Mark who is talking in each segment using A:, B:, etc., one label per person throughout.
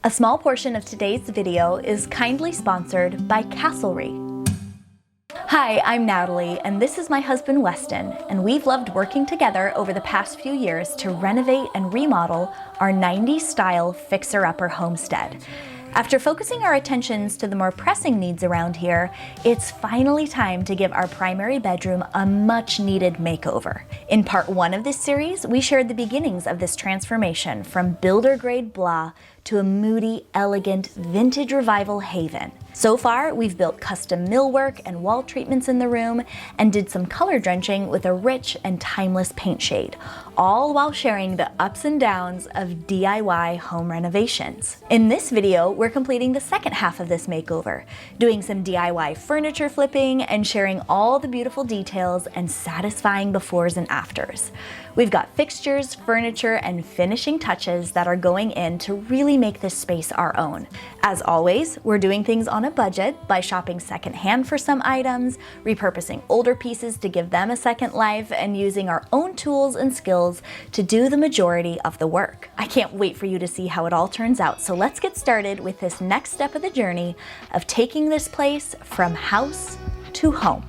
A: A small portion of today's video is kindly sponsored by Castlery. Hi, I'm Natalie, and this is my husband Weston, and we've loved working together over the past few years to renovate and remodel our 90s style fixer-upper homestead. After focusing our attentions to the more pressing needs around here, it's finally time to give our primary bedroom a much-needed makeover. In part 1 of this series, we shared the beginnings of this transformation from builder-grade blah to a moody, elegant, vintage revival haven. So far, we've built custom millwork and wall treatments in the room and did some color drenching with a rich and timeless paint shade, all while sharing the ups and downs of DIY home renovations. In this video, we're completing the second half of this makeover, doing some DIY furniture flipping and sharing all the beautiful details and satisfying befores and afters. We've got fixtures, furniture, and finishing touches that are going in to really make this space our own. As always, we're doing things on a budget by shopping secondhand for some items, repurposing older pieces to give them a second life, and using our own tools and skills to do the majority of the work. I can't wait for you to see how it all turns out, so let's get started with this next step of the journey of taking this place from house to home.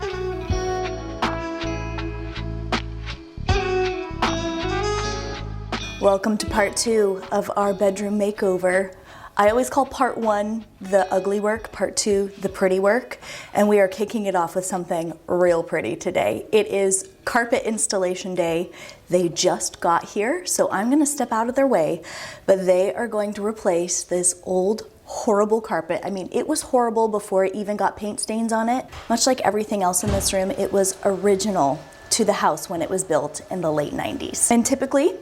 A: Welcome to part 2 of our bedroom makeover. I always call part 1 the ugly work, part 2 the pretty work, and we are kicking it off with something real pretty today. It is carpet installation day. They just got here, so I'm gonna step out of their way, but they are going to replace this old horrible carpet. I mean, it was horrible before it even got paint stains on it. Much like everything else in this room, it was original to the house when it was built in the late 90s. And typically,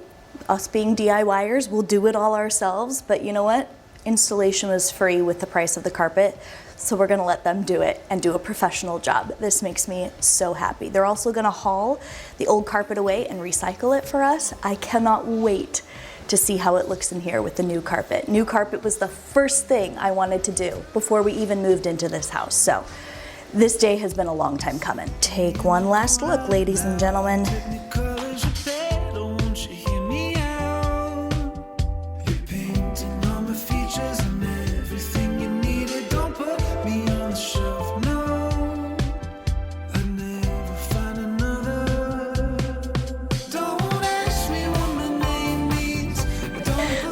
A: us being DIYers, we'll do it all ourselves, but you know what? Installation was free with the price of the carpet, so we're gonna let them do it and do a professional job. This makes me so happy. They're also gonna haul the old carpet away and recycle it for us. I cannot wait to see how it looks in here with the new carpet. New carpet was the first thing I wanted to do before we even moved into this house, so this day has been a long time coming. Take one last look, ladies and gentlemen.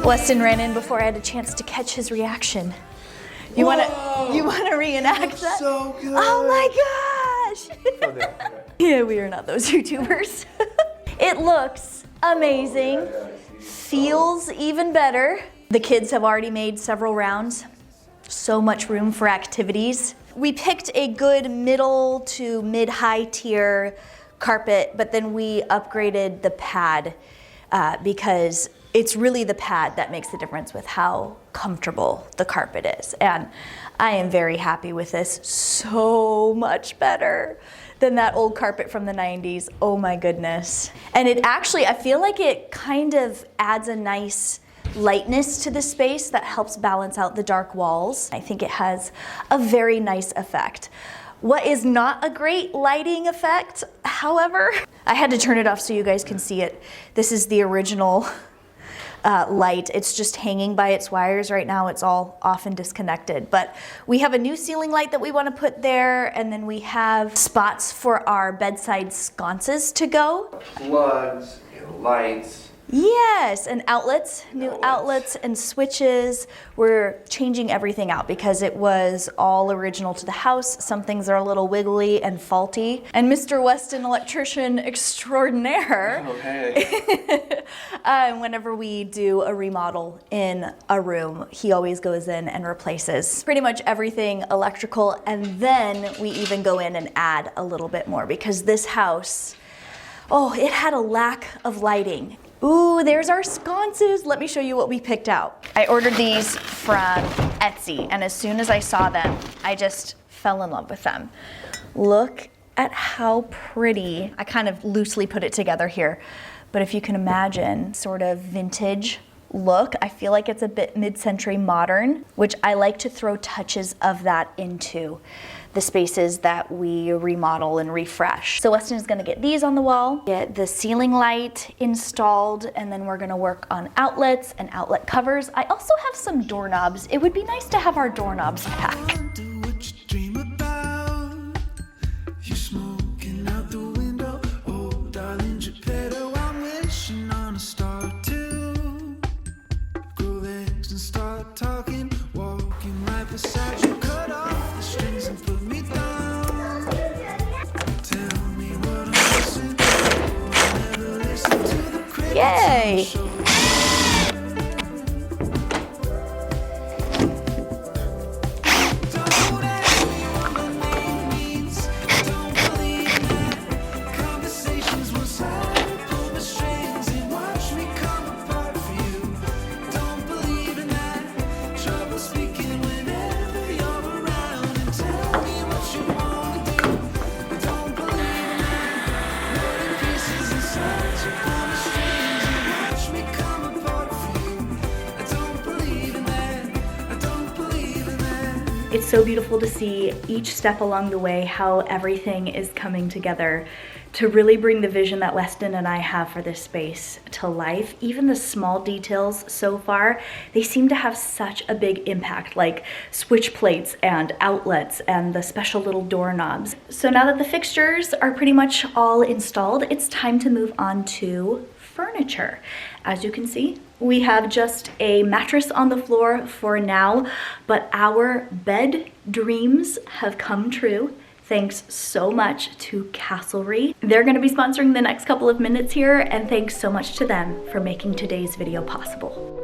A: Weston ran in before I had a chance to catch his reaction. You wanna reenact that?
B: So good.
A: Oh my gosh! Yeah, we are not those YouTubers. It looks amazing. Feels even better. The kids have already made several rounds. So much room for activities. We picked a good middle to mid-high tier carpet, but then we upgraded the pad because it's really the pad that makes the difference with how comfortable the carpet is. And I am very happy with this. So much better than that old carpet from the 90s. Oh my goodness. And it actually, I feel like it kind of adds a nice lightness to the space that helps balance out the dark walls. I think it has a very nice effect. What is not a great lighting effect, however, I had to turn it off so you guys can see it. This is the original light. It's just hanging by its wires right now. It's all off and disconnected. But we have a new ceiling light that we want to put there, and then we have spots for our bedside sconces to go.
B: Plugs and lights.
A: Yes, and outlets, new outlets and switches. We're changing everything out because it was all original to the house. Some things are a little wiggly and faulty. And Mr. Weston, electrician extraordinaire, whenever we do a remodel in a room, he always goes in and replaces pretty much everything electrical, and then we even go in and add a little bit more because this house, oh, it had a lack of lighting. Ooh, there's our sconces. Let me show you what we picked out. I ordered these from Etsy, and as soon as I saw them, I just fell in love with them. Look at how pretty. I kind of loosely put it together here, but if you can imagine, sort of vintage look. I feel like it's a bit mid-century modern, which I like to throw touches of that into the spaces that we remodel and refresh. So Weston is gonna get these on the wall, get the ceiling light installed, and then we're gonna work on outlets and outlet covers. I also have some doorknobs. It would be nice to have our doorknobs back. Yay! It's so beautiful to see each step along the way how everything is coming together to really bring the vision that Weston and I have for this space to life. Even the small details so far, they seem to have such a big impact, like switch plates and outlets and the special little doorknobs. So now that the fixtures are pretty much all installed, it's time to move on to furniture. As you can see, we have just a mattress on the floor for now, but our bed dreams have come true. Thanks so much to Castlery. They're gonna be sponsoring the next couple of minutes here, and thanks so much to them for making today's video possible.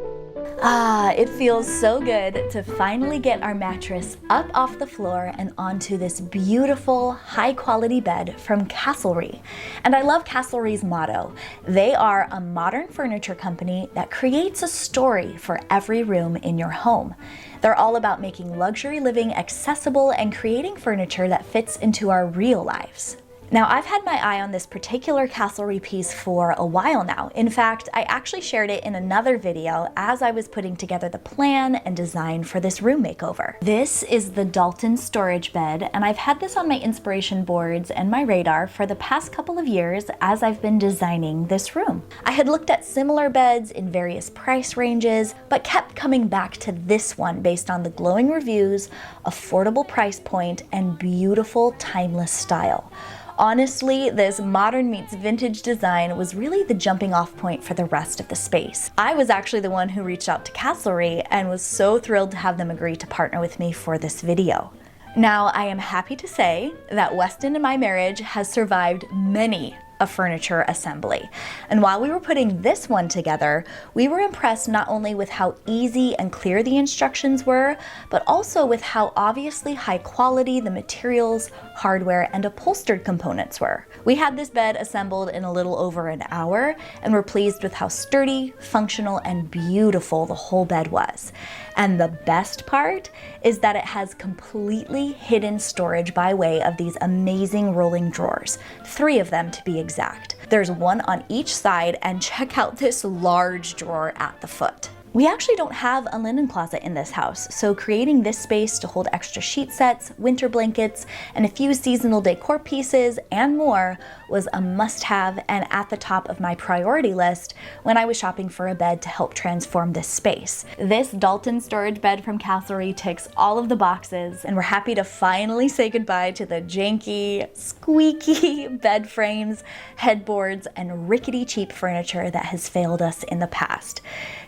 A: It feels so good to finally get our mattress up off the floor and onto this beautiful, high-quality bed from Castlery. And I love Castlery's motto. They are a modern furniture company that creates a story for every room in your home. They're all about making luxury living accessible and creating furniture that fits into our real lives. Now, I've had my eye on this particular Castlery piece for a while now. In fact, I actually shared it in another video as I was putting together the plan and design for this room makeover. This is the Dalton storage bed, and I've had this on my inspiration boards and my radar for the past couple of years as I've been designing this room. I had looked at similar beds in various price ranges, but kept coming back to this one based on the glowing reviews, affordable price point, and beautiful timeless style. Honestly, this modern meets vintage design was really the jumping off point for the rest of the space. I was actually the one who reached out to Castlery and was so thrilled to have them agree to partner with me for this video. Now, I am happy to say that Weston and my marriage has survived many a furniture assembly. And while we were putting this one together, we were impressed not only with how easy and clear the instructions were, but also with how obviously high quality the materials, hardware, and upholstered components were. We had this bed assembled in a little over an hour, and were pleased with how sturdy, functional, and beautiful the whole bed was. And the best part is that it has completely hidden storage by way of these amazing rolling drawers, 3 of them to be exact. There's one on each side, and check out this large drawer at the foot. We actually don't have a linen closet in this house, so creating this space to hold extra sheet sets, winter blankets, and a few seasonal decor pieces and more was a must-have and at the top of my priority list when I was shopping for a bed to help transform this space. This Dalton storage bed from Castlery ticks all of the boxes, and we're happy to finally say goodbye to the janky, squeaky bed frames, headboards, and rickety cheap furniture that has failed us in the past.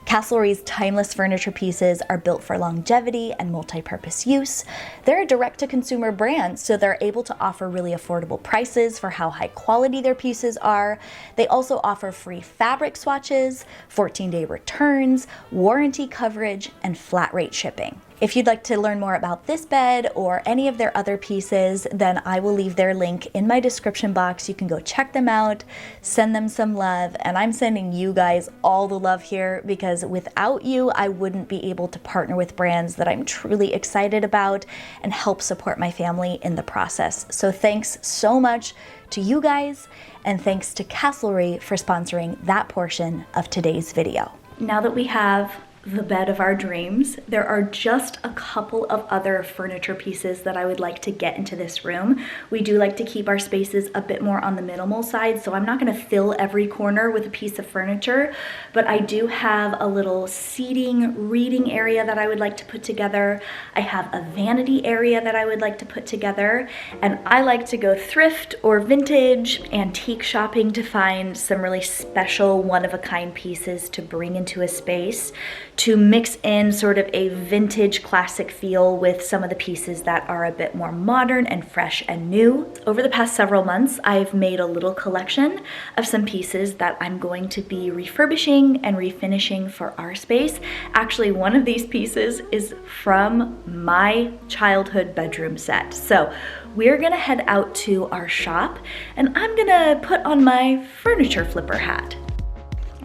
A: Castlery's timeless furniture pieces are built for longevity and multi-purpose use. They're a direct-to-consumer brand, so they're able to offer really affordable prices for how high quality their pieces are. They also offer free fabric swatches, 14-day returns, warranty coverage, and flat rate shipping. If you'd like to learn more about this bed or any of their other pieces, then I will leave their link in my description box. You can go check them out, send them some love, and I'm sending you guys all the love here because without you, I wouldn't be able to partner with brands that I'm truly excited about and help support my family in the process. So thanks so much to you guys, and thanks to Castlery for sponsoring that portion of today's video. Now that we have the bed of our dreams, there are just a couple of other furniture pieces that I would like to get into this room. We do like to keep our spaces a bit more on the minimal side, so I'm not going to fill every corner with a piece of furniture, but I do have a little seating, reading area that I would like to put together. I have a vanity area that I would like to put together, and I like to go thrift or vintage, antique shopping to find some really special, one-of-a-kind pieces to bring into a space, to mix in sort of a vintage classic feel with some of the pieces that are a bit more modern and fresh and new. Over the past several months, I've made a little collection of some pieces that I'm going to be refurbishing and refinishing for our space. Actually, one of these pieces is from my childhood bedroom set. So we're gonna head out to our shop and I'm gonna put on my furniture flipper hat.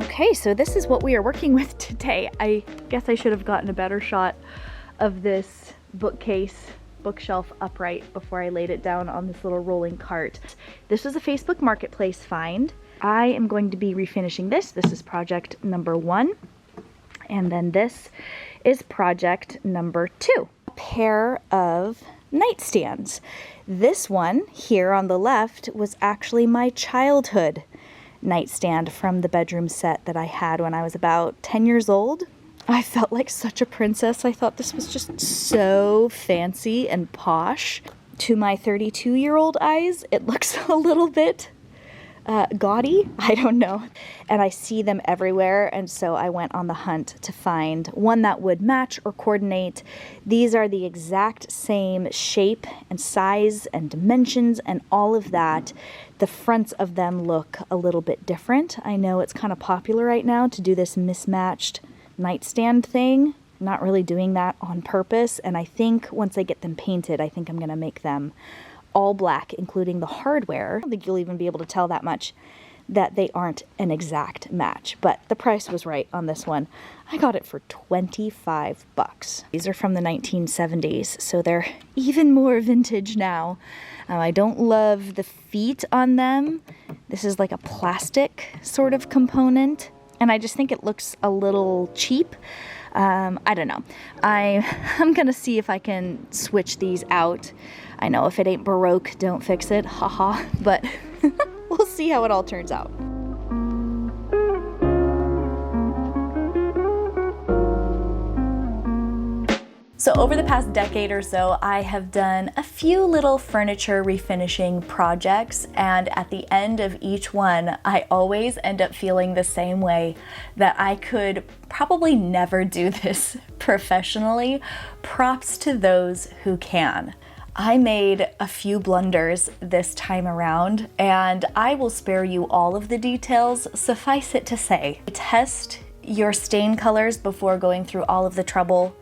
A: Okay, so this is what we are working with today. I guess I should have gotten a better shot of this bookshelf upright before I laid it down on this little rolling cart. This was a Facebook Marketplace find. I am going to be refinishing this. This is project number 1. And then this is project number 2. A pair of nightstands. This one here on the left was actually my childhood nightstand from the bedroom set that I had when I was about 10 years old. I felt like such a princess. I thought this was just so fancy and posh. To my 32-year-old eyes, it looks a little bit gaudy, I don't know. And I see them everywhere, and so I went on the hunt to find one that would match or coordinate. These are the exact same shape and size and dimensions and all of that. The fronts of them look a little bit different. I know it's kind of popular right now to do this mismatched nightstand thing. I'm not really doing that on purpose, and I think once I get them painted, I think I'm going to make them all black, including the hardware. I don't think you'll even be able to tell that much that they aren't an exact match, but the price was right on this one. I got it for $25. These are from the 1970s, so they're even more vintage now. I don't love the feet on them. This is like a plastic sort of component, and I just think it looks a little cheap. I don't know. I'm gonna see if I can switch these out. I know if it ain't Baroque, don't fix it, haha, but we'll see how it all turns out. So over the past decade or so, I have done a few little furniture refinishing projects, and at the end of each one, I always end up feeling the same way, that I could probably never do this professionally. Props to those who can. I made a few blunders this time around, and I will spare you all of the details. Suffice it to say, test your stain colors before going through all of the trouble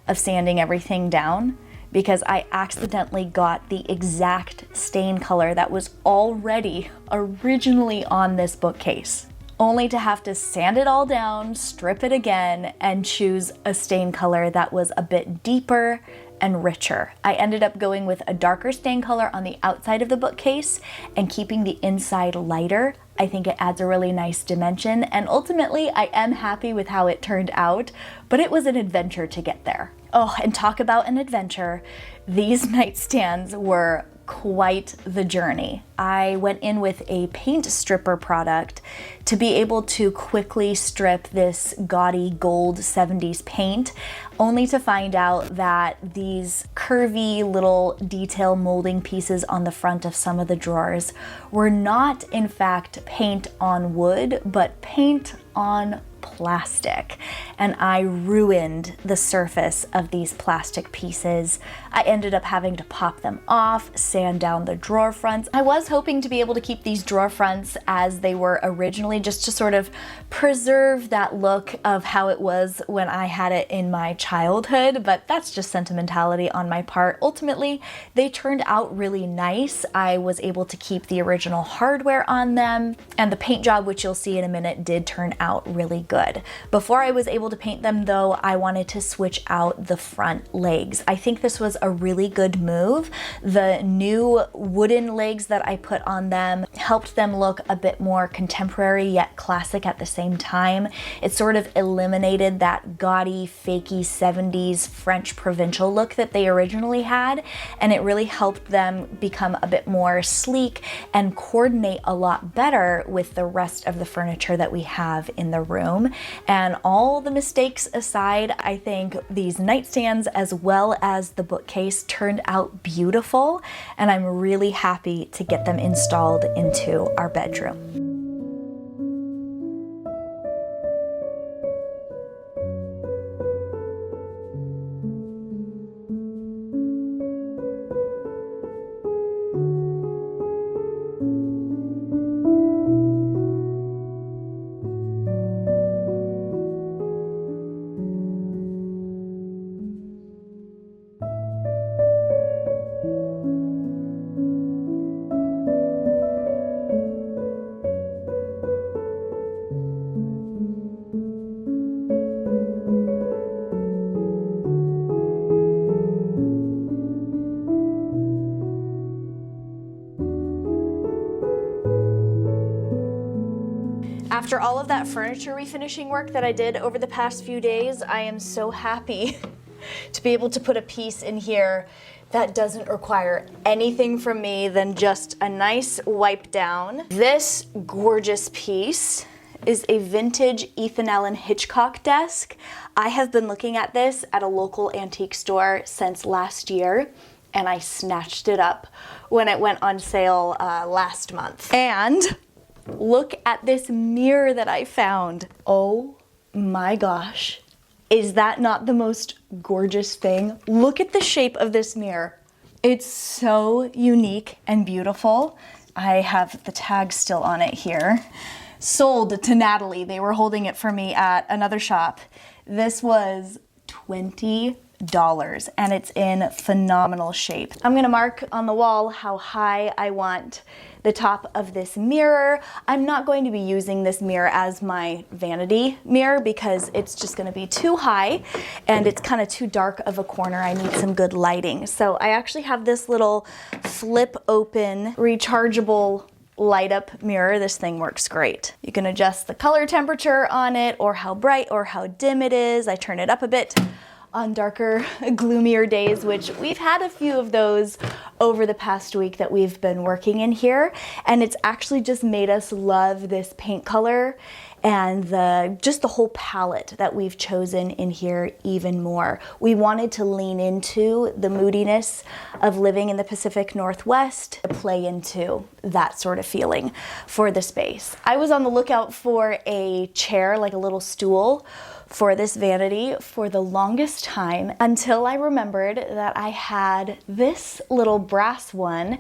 A: of sanding everything down, because I accidentally got the exact stain color that was already originally on this bookcase, only to have to sand it all down, strip it again, and choose a stain color that was a bit deeper and richer. I ended up going with a darker stain color on the outside of the bookcase and keeping the inside lighter. I think it adds a really nice dimension, and ultimately I am happy with how it turned out, but it was an adventure to get there. Oh, and talk about an adventure. These nightstands were quite the journey. I went in with a paint stripper product to be able to quickly strip this gaudy gold 70s paint, only to find out that these curvy little detail molding pieces on the front of some of the drawers were not in fact paint on wood, but paint on plastic, and I ruined the surface of these plastic pieces. I ended up having to pop them off, sand down the drawer fronts. I was hoping to be able to keep these drawer fronts as they were originally, just to sort of preserve that look of how it was when I had it in my childhood, but that's just sentimentality on my part. Ultimately, they turned out really nice. I was able to keep the original hardware on them, and the paint job, which you'll see in a minute, did turn out really good. good. Before I was able to paint them though, I wanted to switch out the front legs. I think this was a really good move. The new wooden legs that I put on them helped them look a bit more contemporary yet classic at the same time. It sort of eliminated that gaudy, fakey 70s French provincial look that they originally had, and it really helped them become a bit more sleek and coordinate a lot better with the rest of the furniture that we have in the room. And all the mistakes aside, I think these nightstands as well as the bookcase turned out beautiful, and I'm really happy to get them installed into our bedroom. After all of that furniture refinishing work that I did over the past few days, I am so happy to be able to put a piece in here that doesn't require anything from me than just a nice wipe down. This gorgeous piece is a vintage Ethan Allen Hitchcock desk. I have been looking at this at a local antique store since last year, and I snatched it up when it went on sale last month. And look at this mirror that I found. Oh my gosh. Is that not the most gorgeous thing? Look at the shape of this mirror. It's so unique and beautiful. I have the tag still on it here. Sold to Natalie. They were holding it for me at another shop. This was $20 and it's in phenomenal shape. I'm gonna mark on the wall how high I want the top of this mirror. I'm not going to be using this mirror as my vanity mirror because it's just gonna be too high and it's kind of too dark of a corner. I need some good lighting. So I actually have this little flip open rechargeable light up mirror. This thing works great. You can adjust the color temperature on it or how bright or how dim it is. I turn it up a bit on darker, gloomier days, which we've had a few of those over the past week that we've been working in here. And it's actually just made us love this paint color and just the whole palette that we've chosen in here even more. We wanted to lean into the moodiness of living in the Pacific Northwest, to play into that sort of feeling for the space. I was on the lookout for a chair, like a little stool, for this vanity for the longest time until I remembered that I had this little brass one.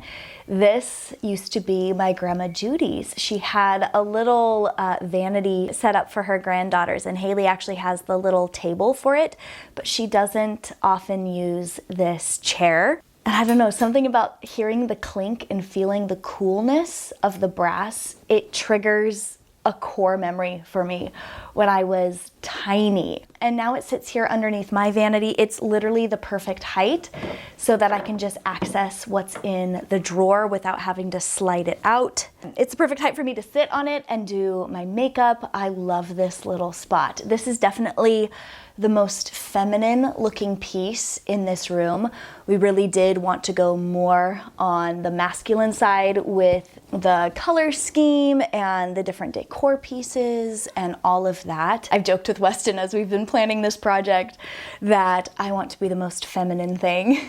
A: This used to be my grandma Judy's. She had a little vanity set up for her granddaughters, and Haley actually has the little table for it, but she doesn't often use this chair. And I don't know, something about hearing the clink and feeling the coolness of the brass, it triggers a core memory for me when I was tiny. And now it sits here underneath my vanity. It's literally the perfect height so that I can just access what's in the drawer without having to slide it out. It's the perfect height for me to sit on it and do my makeup. I love this little spot. This is definitely the most feminine looking piece in this room. We really did want to go more on the masculine side with the color scheme and the different decor pieces and all of that. I've joked with Weston as we've been planning this project that I want to be the most feminine thing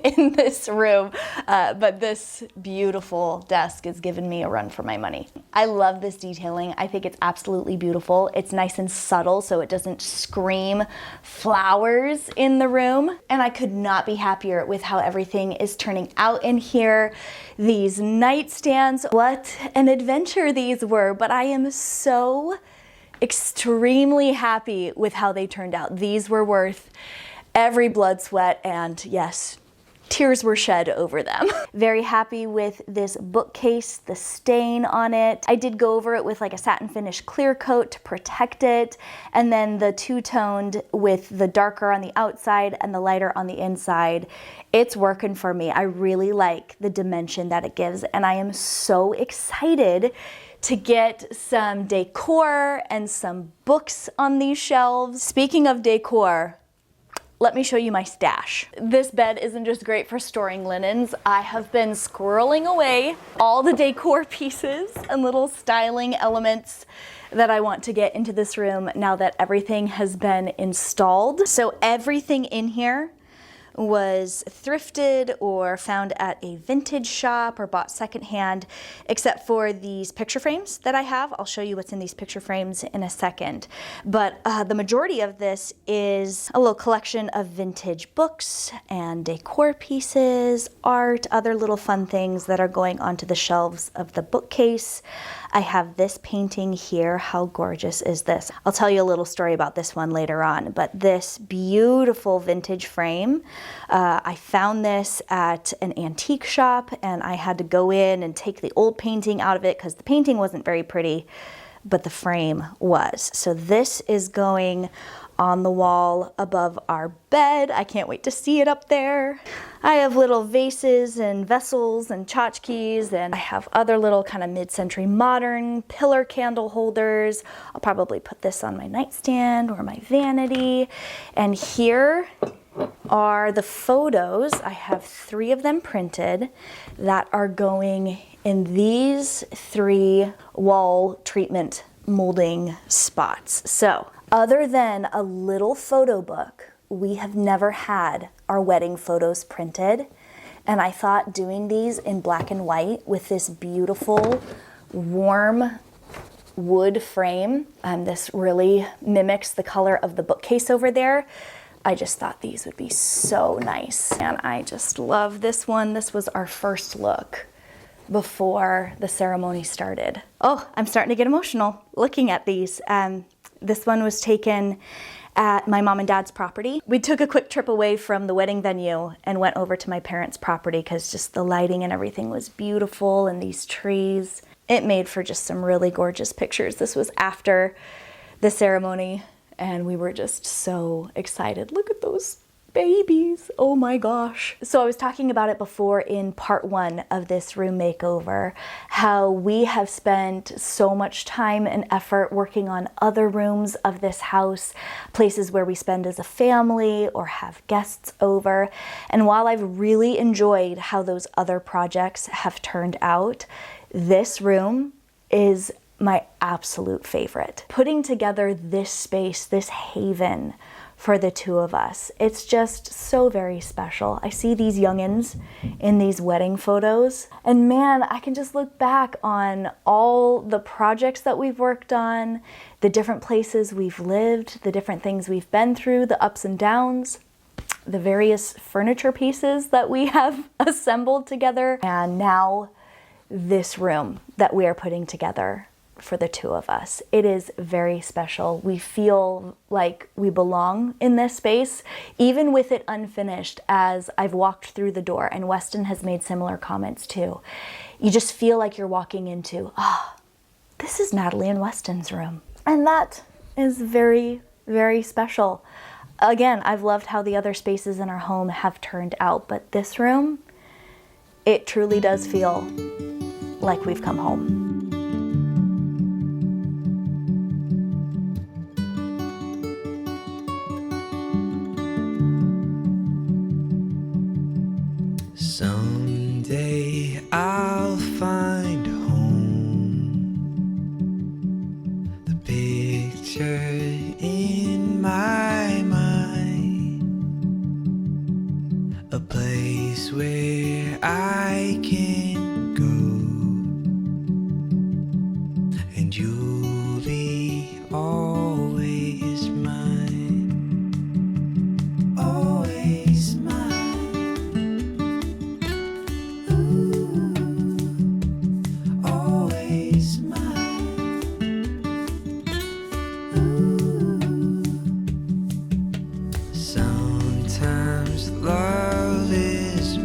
A: in this room, but this beautiful desk is giving me a run for my money. I love this detailing. I think it's absolutely beautiful. It's nice and subtle so it doesn't scream flowers in the room, and I could not be happier with how everything is turning out in here. These nightstands, what an adventure these were, but I am so extremely happy with how they turned out. These were worth every blood, sweat, and yes, tears were shed over them. Very happy with this bookcase, the stain on it. I did go over it with like a satin finish clear coat to protect it, and then the two-toned with the darker on the outside and the lighter on the inside. It's working for me. I really like the dimension that it gives, and I am so excited to get some decor and some books on these shelves. Speaking of decor, let me show you my stash. This bed isn't just great for storing linens. I have been squirreling away all the decor pieces and little styling elements that I want to get into this room now that everything has been installed. So everything in here was thrifted or found at a vintage shop or bought secondhand, except for these picture frames that I have. I'll show you what's in these picture frames in a second. But the majority of this is a little collection of vintage books and decor pieces, art, other little fun things that are going onto the shelves of the bookcase. I have this painting here. How gorgeous is this? I'll tell you a little story about this one later on, but this beautiful vintage frame, I found this at an antique shop, and I had to go in and take the old painting out of it because the painting wasn't very pretty, but the frame was. So this is going on the wall above our bed. I can't wait to see it up there. I have little vases and vessels and tchotchkes, and I have other little kind of mid-century modern pillar candle holders. I'll probably put this on my nightstand or my vanity. And here are the photos. I have 3 of them printed that are going in these 3 wall treatment molding spots. So other than a little photo book, we have never had our wedding photos printed. And I thought doing these in black and white with this beautiful warm wood frame, this really mimics the color of the bookcase over there. I just thought these would be so nice. And I just love this one. This was our first look before the ceremony started. Oh, I'm starting to get emotional looking at these. This one was taken at my mom and dad's property. We took a quick trip away from the wedding venue and went over to my parents' property because just the lighting and everything was beautiful, and these trees. It made for just some really gorgeous pictures. This was after the ceremony, and we were just so excited. Look at those babies. Oh my gosh. So I was talking about it before in part 1 of this room makeover, how we have spent so much time and effort working on other rooms of this house, places where we spend as a family or have guests over. And while I've really enjoyed how those other projects have turned out, this room is my absolute favorite. Putting together this space, this haven for the 2 of us, it's just so very special. I see these youngins in these wedding photos, and man, I can just look back on all the projects that we've worked on, the different places we've lived, the different things we've been through, the ups and downs, the various furniture pieces that we have assembled together, and now this room that we are putting together for the 2 of us. It is very special. We feel like we belong in this space, even with it unfinished, as I've walked through the door, and Weston has made similar comments too. You just feel like you're walking into, this is Natalie and Weston's room. And that is very, very special. Again, I've loved how the other spaces in our home have turned out, but this room, it truly does feel like we've come home.
C: Someday I'll find home, the picture in my mind, a place where I can go, and you'll be always mine, always mine. Sometimes love is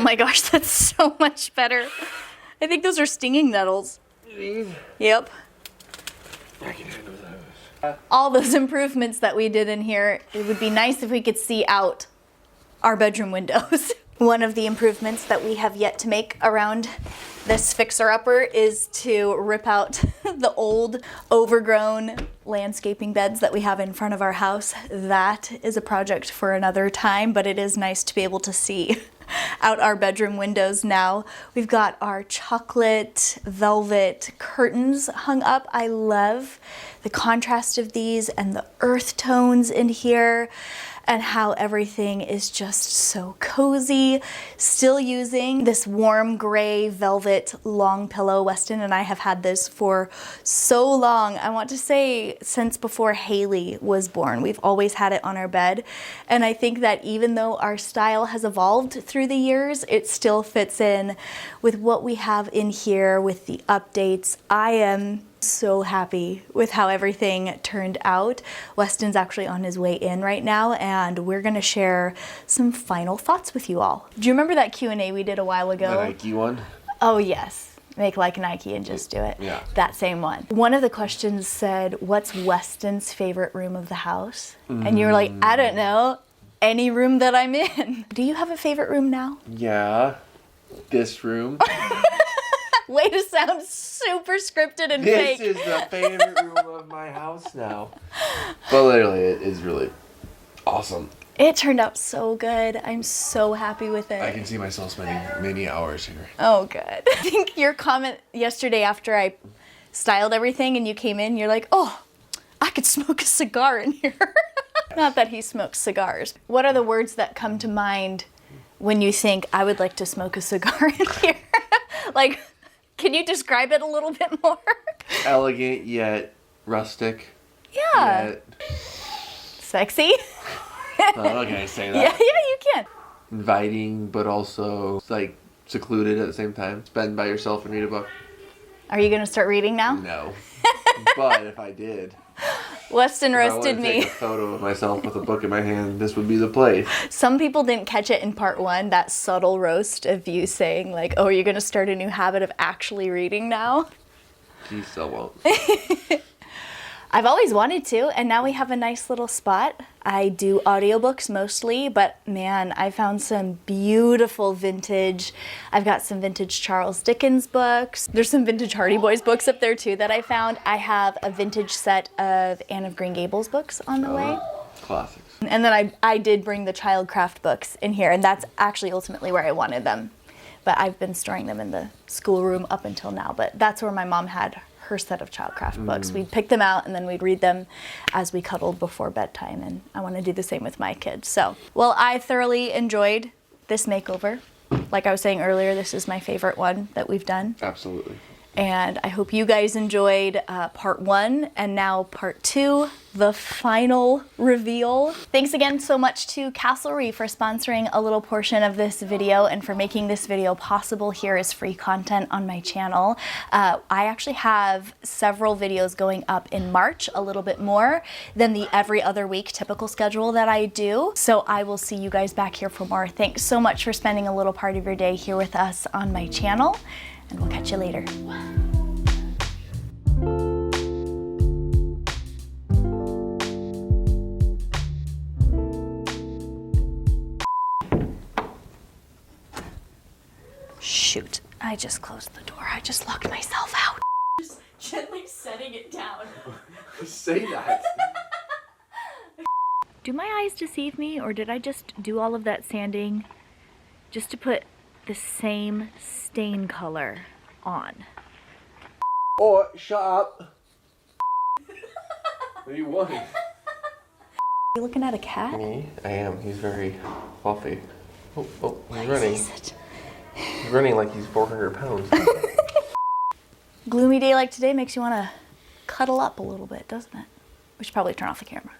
A: my gosh, that's so much better. I think those are stinging nettles. Yep.
B: I can handle those.
A: All those improvements that we did in here, it would be nice if we could see out our bedroom windows. One of the improvements that we have yet to make around this fixer-upper is to rip out the old, overgrown landscaping beds that we have in front of our house. That is a project for another time, but it is nice to be able to see out our bedroom windows now. We've got our chocolate velvet curtains hung up. I love the contrast of these and the earth tones in here, and how everything is just so cozy. Still using this warm gray velvet long pillow. Weston and I have had this for so long. I want to say since before Haley was born. We've always had it on our bed. And I think that even though our style has evolved through the years, it still fits in with what we have in here with the updates. I am so happy with how everything turned out. Weston's actually on his way in right now, and we're gonna share some final thoughts with you all. Do you remember that Q&A we did a while ago?
B: The Nike one?
A: Oh yes, make like Nike and just do it.
B: Yeah.
A: That same one. One of the questions said, what's Weston's favorite room of the house? And you're like, I don't know, any room that I'm in. Do you have a favorite room now?
B: Yeah. This room.
A: Way to sound super scripted and fake.
B: This is the favorite room of my house now. But literally, it is really awesome.
A: It turned out so good. I'm so happy with it.
B: I can see myself spending many hours here.
A: Oh, good. I think your comment yesterday after I styled everything and you came in, you're like, oh, I could smoke a cigar in here. Not that he smokes cigars. What are the words that come to mind when you think I would like to smoke a cigar in here? Like, can you describe it a little bit more?
B: Elegant yet rustic.
A: Yeah.
B: Yet...
A: Sexy?
B: Oh, can I say that?
A: Yeah, you can.
B: Inviting, but also like secluded at the same time. Spend by yourself and read a book.
A: Are you gonna start reading now?
B: No. But if I did.
A: Weston
B: If
A: roasted
B: I
A: me.
B: take a photo of myself with a book in my hand, this would be the place.
A: Some people didn't catch it in part one, that subtle roast of you saying like, oh, are you gonna start a new habit of actually reading now?
B: He still won't.
A: I've always wanted to, and now we have a nice little spot. I do audiobooks mostly, but man, I found some beautiful vintage. I've got some vintage Charles Dickens books. There's some vintage Hardy Boys books up there too that I found. I have a vintage set of Anne of Green Gables books on the way.
B: Classics.
A: And then I did bring the Childcraft books in here, and that's actually ultimately where I wanted them. But I've been storing them in the schoolroom up until now, but that's where my mom had her set of Childcraft books. We'd pick them out and then we'd read them as we cuddled before bedtime, and I want to do the same with my kids. So, well, I thoroughly enjoyed this makeover. Like I was saying earlier, this is my favorite one that we've done.
B: Absolutely.
A: And I hope you guys enjoyed part one and now part two, the final reveal. Thanks again so much to Castlery for sponsoring a little portion of this video and for making this video possible here as free content on my channel. I actually have several videos going up in March, a little bit more than the every other week typical schedule that I do. So I will see you guys back here for more. Thanks so much for spending a little part of your day here with us on my channel, and we'll catch you later. Shoot, I just closed the door. I just locked myself out. Just gently setting it down.
B: Say that.
A: Do my eyes deceive me, or did I just do all of that sanding just to put the same stain color on?
B: Oh, shut up. What do you want?
A: You looking at a cat?
B: Me? I am. He's very fluffy. Oh, he's
A: What
B: running.
A: is it?
B: He's running like he's 400 pounds.
A: Gloomy day like today makes you want to cuddle up a little bit, doesn't it? We should probably turn off the camera.